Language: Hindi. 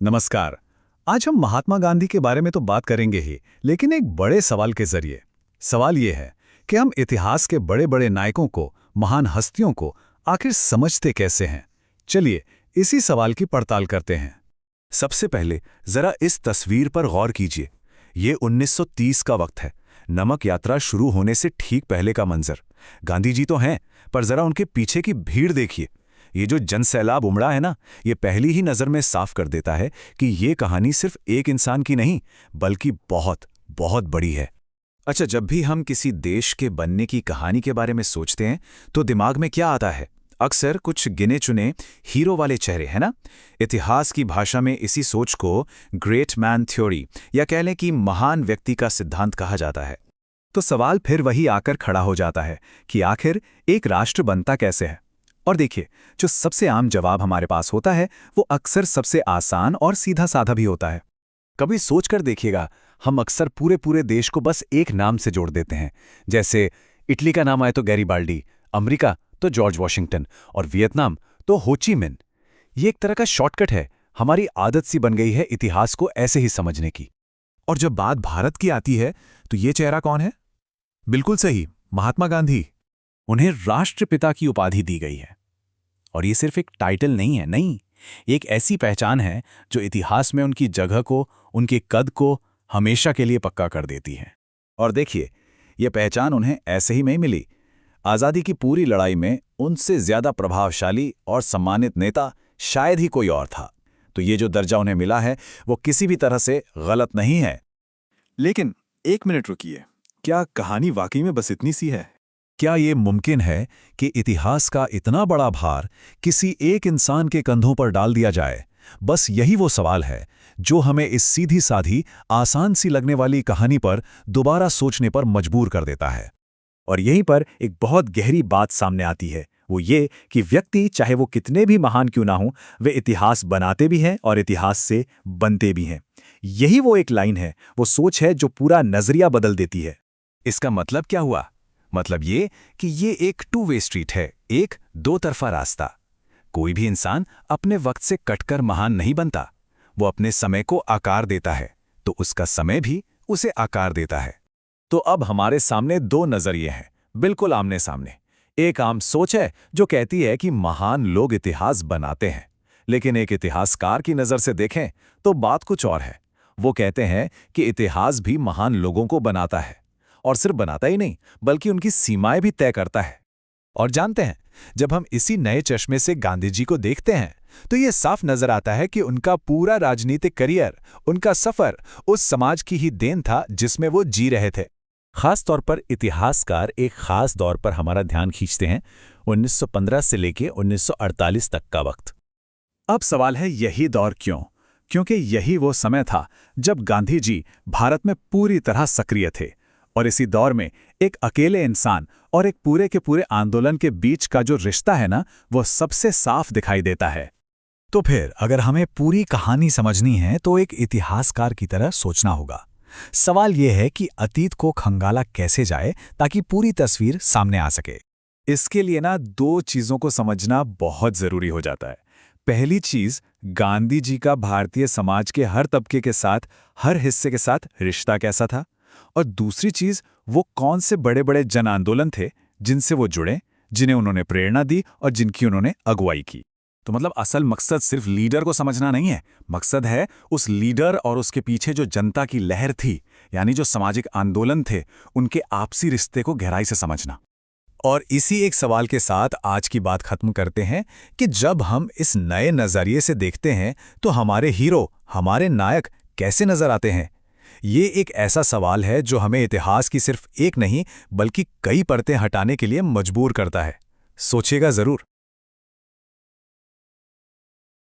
नमस्कार। आज हम महात्मा गांधी के बारे में तो बात करेंगे ही, लेकिन एक बड़े सवाल के जरिए। सवाल ये है कि हम इतिहास के बड़े बड़े नायकों को, महान हस्तियों को आखिर समझते कैसे हैं। चलिए इसी सवाल की पड़ताल करते हैं। सबसे पहले जरा इस तस्वीर पर गौर कीजिए। ये 1930 का वक्त है। नमक यात्रा शुरू होने से ठीक पहले का मंजर। गांधी जी तो हैं, पर जरा उनके पीछे की भीड़ देखिए। ये जो जनसैलाब उमड़ा है ना, ये पहली ही नज़र में साफ कर देता है कि ये कहानी सिर्फ एक इंसान की नहीं, बल्कि बहुत बहुत बड़ी है। अच्छा, जब भी हम किसी देश के बनने की कहानी के बारे में सोचते हैं तो दिमाग में क्या आता है? अक्सर कुछ गिने चुने हीरो वाले चेहरे, है ना? इतिहास की भाषा में इसी सोच को ग्रेट मैन थ्योरी या कह लें कि महान व्यक्ति का सिद्धांत कहा जाता है। तो सवाल फिर वही आकर खड़ा हो जाता है कि आखिर एक राष्ट्र बनता कैसे है। और देखिए, जो सबसे आम जवाब हमारे पास होता है वो अक्सर सबसे आसान और सीधा साधा भी होता है। कभी सोचकर देखिएगा, हम अक्सर पूरे पूरे देश को बस एक नाम से जोड़ देते हैं। जैसे इटली का नाम आए तो गैरीबाल्डी, अमेरिका तो जॉर्ज वॉशिंगटन और वियतनाम तो हो ची मिन। ये एक तरह का शॉर्टकट है। हमारी आदत सी बन गई है इतिहास को ऐसे ही समझने की। और जब बात भारत की आती है तो ये चेहरा कौन है? बिल्कुल सही, महात्मा गांधी। उन्हें राष्ट्रपिता की उपाधि दी गई है। और ये सिर्फ एक टाइटल नहीं है, नहीं, एक ऐसी पहचान है जो इतिहास में उनकी जगह को, उनके कद को हमेशा के लिए पक्का कर देती है। और देखिए, ये पहचान उन्हें ऐसे ही नहीं मिली। आज़ादी की पूरी लड़ाई में उनसे ज्यादा प्रभावशाली और सम्मानित नेता शायद ही कोई और था। तो ये जो दर्जा उन्हें मिला है वो किसी भी तरह से गलत नहीं है। लेकिन एक मिनट रुकिए, क्या कहानी वाकई में बस इतनी सी है? क्या ये मुमकिन है कि इतिहास का इतना बड़ा भार किसी एक इंसान के कंधों पर डाल दिया जाए? बस यही वो सवाल है जो हमें इस सीधी साधी, आसान सी लगने वाली कहानी पर दोबारा सोचने पर मजबूर कर देता है। और यहीं पर एक बहुत गहरी बात सामने आती है, वो ये कि व्यक्ति चाहे वो कितने भी महान क्यों ना हो, वे इतिहास बनाते भी हैं और इतिहास से बनते भी हैं। यही वो एक लाइन है, वो सोच है जो पूरा नजरिया बदल देती है। इसका मतलब क्या हुआ? मतलब ये कि ये एक टू वे स्ट्रीट है, एक दो तरफा रास्ता। कोई भी इंसान अपने वक्त से कटकर महान नहीं बनता। वो अपने समय को आकार देता है, तो उसका समय भी उसे आकार देता है। तो अब हमारे सामने दो नजरिए हैं, बिल्कुल आमने सामने। एक आम सोच है जो कहती है कि महान लोग इतिहास बनाते हैं, लेकिन एक इतिहासकार की नज़र से देखें तो बात कुछ और है। वो कहते हैं कि इतिहास भी महान लोगों को बनाता है, और सिर्फ बनाता ही नहीं बल्कि उनकी सीमाएं भी तय करता है। और जानते हैं, जब हम इसी नए चश्मे से गांधी जी को देखते हैं तो ये साफ नजर आता है कि उनका पूरा राजनीतिक करियर, उनका सफर उस समाज की ही देन था जिसमें वो जी रहे थे। खास तौर पर इतिहासकार एक खास दौर पर हमारा ध्यान खींचते हैं, 1915 से लेकर 1948 तक का वक्त। अब सवाल है, यही दौर क्यों? क्योंकि यही वो समय था जब गांधी जी भारत में पूरी तरह सक्रिय थे। और इसी दौर में एक अकेले इंसान और एक पूरे के पूरे आंदोलन के बीच का जो रिश्ता है ना, वो सबसे साफ दिखाई देता है। तो फिर अगर हमें पूरी कहानी समझनी है तो एक इतिहासकार की तरह सोचना होगा। सवाल यह है कि अतीत को खंगाला कैसे जाए ताकि पूरी तस्वीर सामने आ सके। इसके लिए ना दो चीजों को समझना बहुत जरूरी हो जाता है। पहली चीज, गांधी जी का भारतीय समाज के हर तबके के साथ, हर हिस्से के साथ रिश्ता कैसा था। और दूसरी चीज, वो कौन से बड़े बड़े जन आंदोलन थे जिनसे वो जुड़े, जिन्हें उन्होंने प्रेरणा दी और जिनकी उन्होंने अगुवाई की। तो मतलब असल मकसद सिर्फ लीडर को समझना नहीं है, मकसद है उस लीडर और उसके पीछे जो जनता की लहर थी, यानी जो सामाजिक आंदोलन थे, उनके आपसी रिश्ते को गहराई से समझना। और इसी एक सवाल के साथ आज की बात खत्म करते हैं कि जब हम इस नए नजरिए से देखते हैं तो हमारे हीरो, हमारे नायक कैसे नजर आते हैं। ये एक ऐसा सवाल है जो हमें इतिहास की सिर्फ एक नहीं बल्कि कई परतें हटाने के लिए मजबूर करता है। सोचिएगा जरूर।